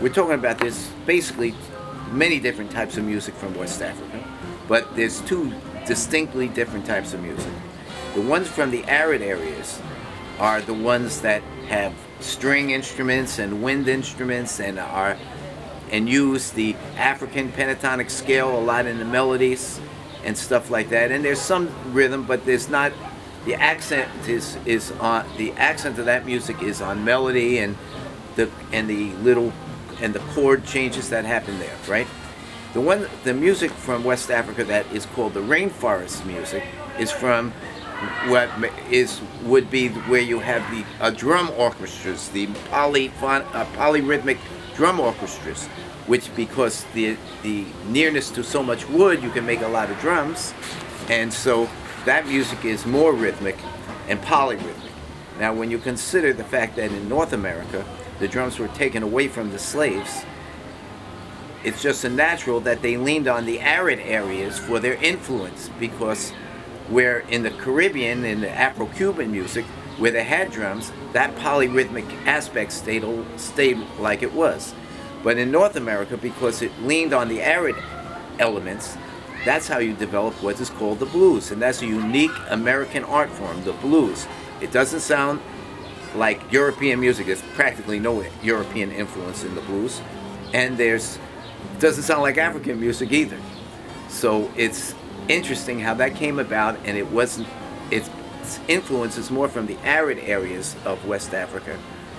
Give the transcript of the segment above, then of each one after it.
we're talking about this basically many different types of music from West Africa, but there's two distinctly different types of music. The ones from the arid areas are the ones that have string instruments and wind instruments and use the African pentatonic scale a lot in the melodies and stuff like that. And there's some rhythm, but there's not. The accent is on the accent of that music is on melody and the chord changes that happen there, right? The music from West Africa that is called the rainforest music is from would be where you have the drum orchestras, the polyrhythmic drum orchestras, which because the nearness to so much wood, you can make a lot of drums, and so that music is more rhythmic and polyrhythmic. Now, when you consider the fact that in North America the drums were taken away from the slaves, it's just a natural that they leaned on the arid areas for their influence, because where in the Caribbean, in the Afro-Cuban music, where they had drums, that polyrhythmic aspect stayed like it was. But in North America, because it leaned on the arid elements, that's how you develop what is called the blues. And that's a unique American art form, the blues. It doesn't sound like European music. There's practically no European influence in the blues. And it doesn't sound like African music either. So it's interesting how that came about, and its influence is more from the arid areas of West Africa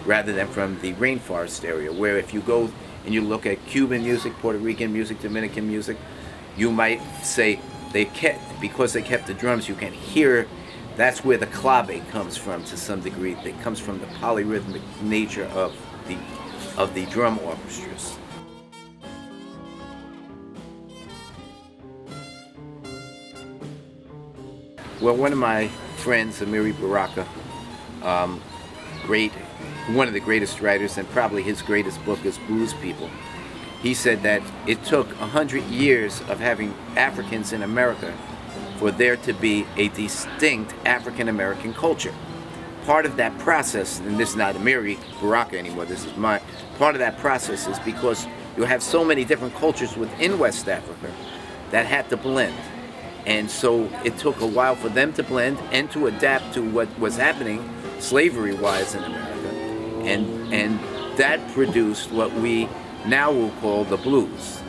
rather than from the rainforest area, where if you go and you look at Cuban music, Puerto Rican music, Dominican music, you might say because they kept the drums, you can hear. That's where the clave comes from to some degree. It comes from the polyrhythmic nature of the drum orchestras. Well, one of my friends, Amiri Baraka, one of the greatest writers, and probably his greatest book is Blues People. He said that it took 100 years of having Africans in America for there to be a distinct African-American culture. Part of that process, and this is not Amiri Baraka anymore, this is mine, part of that process is because you have so many different cultures within West Africa that had to blend. And so it took a while for them to blend and to adapt to what was happening slavery-wise in America. And that produced what we now will call the blues.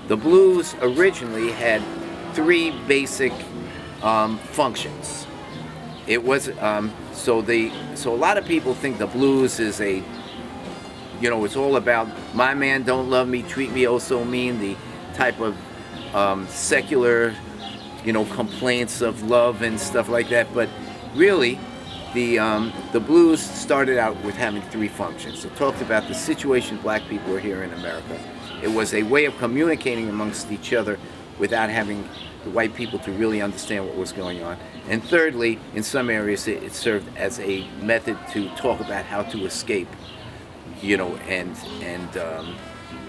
The blues originally had three basic functions. It was so a lot of people think the blues is it's all about my man don't love me, treat me oh so mean, the type of secular complaints of love and stuff like that. But really, the blues started out with having three functions. It talked about the situation black people were here in America. It was a way of communicating amongst each other without having the white people to really understand what was going on. And thirdly, in some areas, it served as a method to talk about how to escape,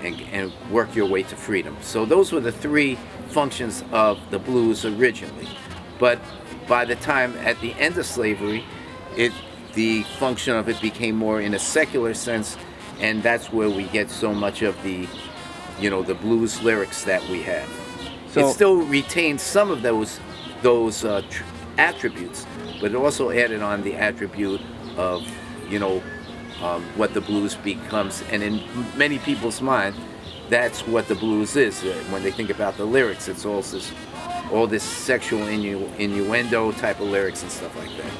and work your way to freedom. So those were the three functions of the blues originally. But by the time at the end of slavery, the function of it became more in a secular sense, and that's where we get so much of the blues lyrics that we have. So it still retains some of those attributes, but it also added on the attribute of what the blues becomes. And in many people's mind, that's what the blues is. When they think about the lyrics, it's all this sexual innuendo type of lyrics and stuff like that.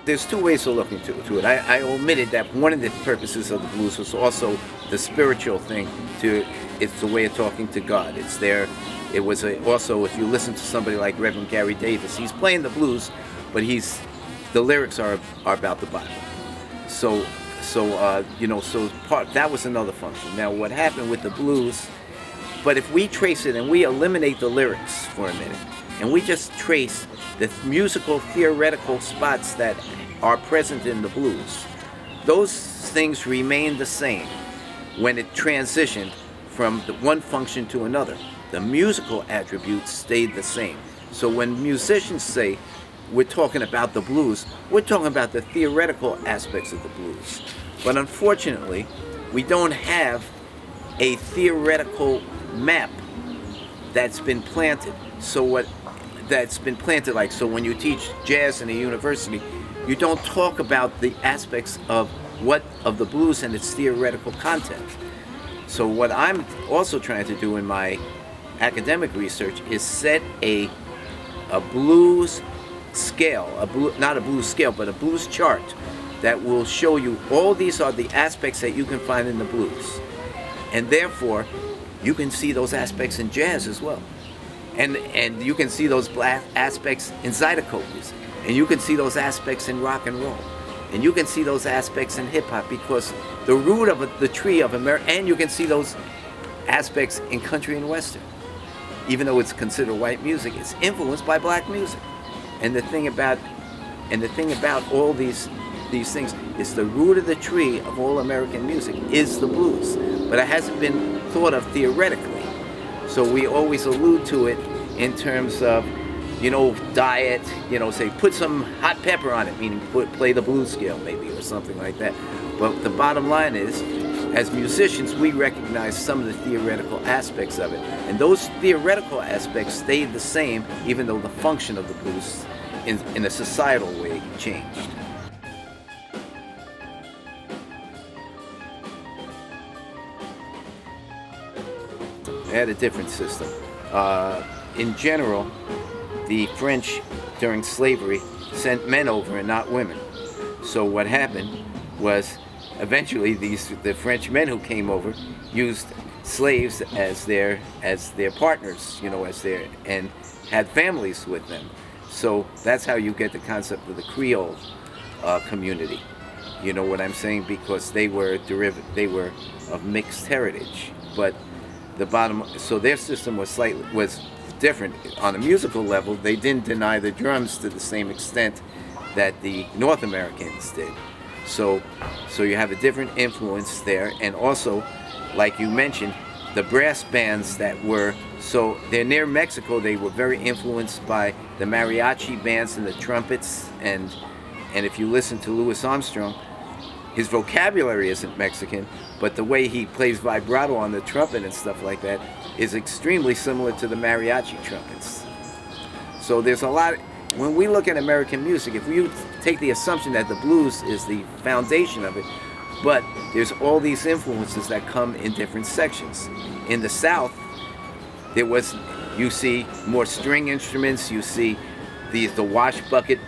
There's two ways of looking to it. I omitted that one of the purposes of the blues was also the spiritual thing. It's the way of talking to God. It's there. It was also, if you listen to somebody like Reverend Gary Davis, he's playing the blues, but the lyrics are about the Bible. So that was another function. Now, what happened with the blues? But if we trace it and we eliminate the lyrics for a minute, and we just trace the musical theoretical spots that are present in the blues, those things remain the same when it transitioned from the one function to another. The musical attributes stayed the same. So when musicians say we're talking about the blues, we're talking about the theoretical aspects of the blues. But unfortunately, we don't have a theoretical map that's been planted. So so when you teach jazz in a university, you don't talk about the aspects of the blues and its theoretical content. So what I'm also trying to do in my academic research is set a blues scale, not a blues scale, but a blues chart that will show you all these are the aspects that you can find in the blues. And therefore, you can see those aspects in jazz as well. And you can see those aspects in Zydeco music. And you can see those aspects in rock and roll. And you can see those aspects in hip hop, because the root of the tree of America, and you can see those aspects in country and western. Even though it's considered white music, it's influenced by black music. And the thing about all these things is the root of the tree of all American music is the blues, but it hasn't been thought of theoretically. So we always allude to it in terms of, diet, say put some hot pepper on it, meaning play the blues scale maybe, or something like that. But the bottom line is, as musicians, we recognize some of the theoretical aspects of it. And those theoretical aspects stayed the same, even though the function of the blues in a societal way changed. They had a different system. In general, the French during slavery sent men over and not women. So what happened was, eventually the French men who came over used slaves as their partners, and had families with them. So that's how you get the concept of the Creole community. You know what I'm saying? Because they were of mixed heritage. But so their system was different on a musical level. They didn't deny the drums to the same extent that the North Americans did. So you have a different influence there, and also, like you mentioned, the brass bands they're near Mexico. They were very influenced by the mariachi bands and the trumpets, and if you listen to Louis Armstrong, his vocabulary isn't Mexican, but the way he plays vibrato on the trumpet and stuff like that is extremely similar to the mariachi trumpets. So there's a lot. When we look at American music, if you take the assumption that the blues is the foundation of it, but there's all these influences that come in different sections. In the South, you see more string instruments, you see the wash bucket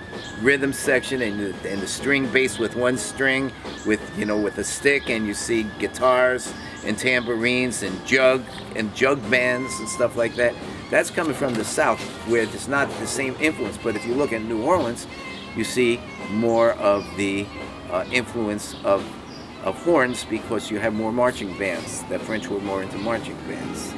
rhythm section, and the string bass with one string with a stick, and you see guitars and tambourines and jug bands and stuff like that. That's coming from the South, where it's not the same influence. But if you look at New Orleans, you see more of the influence of horns, because you have more marching bands. The French were more into marching bands.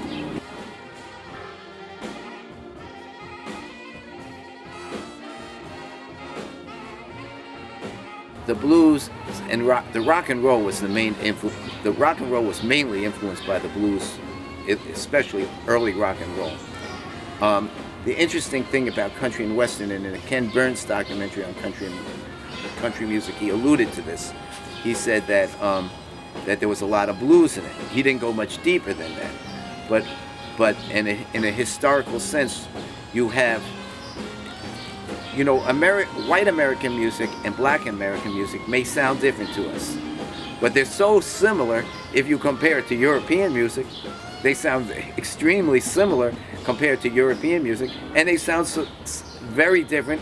The blues and the rock and roll was the main influence. The rock and roll was mainly influenced by the blues, especially early rock and roll. The interesting thing about country and western, and in a Ken Burns documentary on country music, he alluded to this. He said that there was a lot of blues in it. He didn't go much deeper than that, but in a historical sense, you have white American music and black American music may sound different to us, but they're so similar. If you compare it to European music, they sound extremely similar compared to European music, and they sound very different,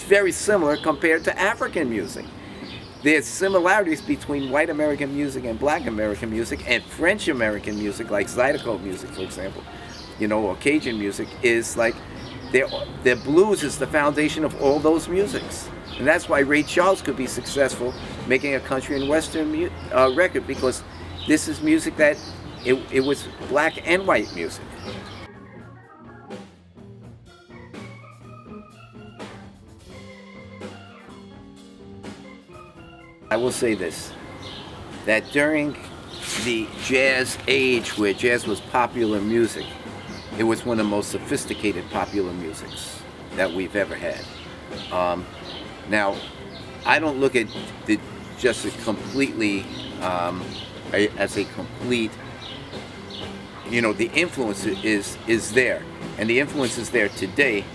very similar compared to African music. There's similarities between white American music and black American music and French American music, like Zydeco music, for example, or Cajun music, is like their blues is the foundation of all those musics. And that's why Ray Charles could be successful making a country and western record, because this is music that it was black and white music. I will say this, that during the jazz age, where jazz was popular music, it was one of the most sophisticated popular musics that we've ever had. Now, I don't look at the just a completely as a complete. The influence is there, and the influence is there today,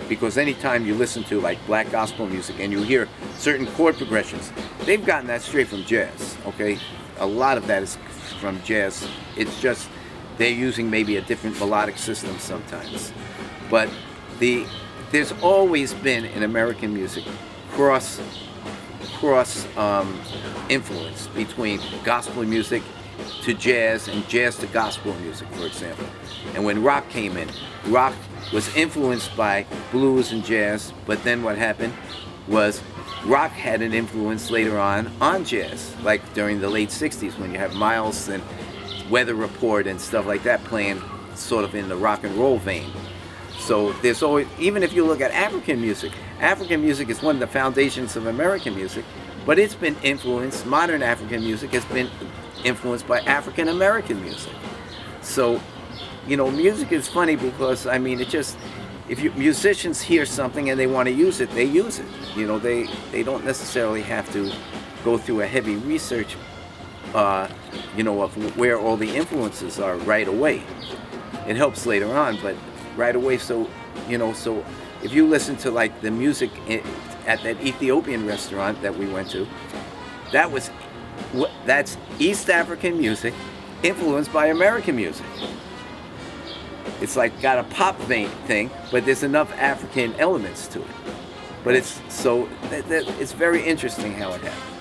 because anytime you listen to like black gospel music and you hear certain chord progressions, they've gotten that straight from jazz. Okay, a lot of that is from jazz. It's just they're using maybe a different melodic system sometimes, but there's always been in American music cross influence between gospel music to jazz and jazz to gospel music, for example. And when rock came in, rock was influenced by blues and jazz, but then what happened was rock had an influence later on jazz, like during the late 60s when you have Miles and Weather Report and stuff like that playing sort of in the rock and roll vein. So there's always, even if you look at African music is one of the foundations of American music, but it's been influenced, modern African music has been influenced by African American music. So, music is funny because, it just, if musicians hear something and they want to use it, they use it. They don't necessarily have to go through a heavy research, of where all the influences are right away. It helps later on, but right away, so if you listen to like the music at that Ethiopian restaurant that we went to, that's East African music influenced by American music. It's like got a pop vein thing, but there's enough African elements to it. But it's very interesting how it happened.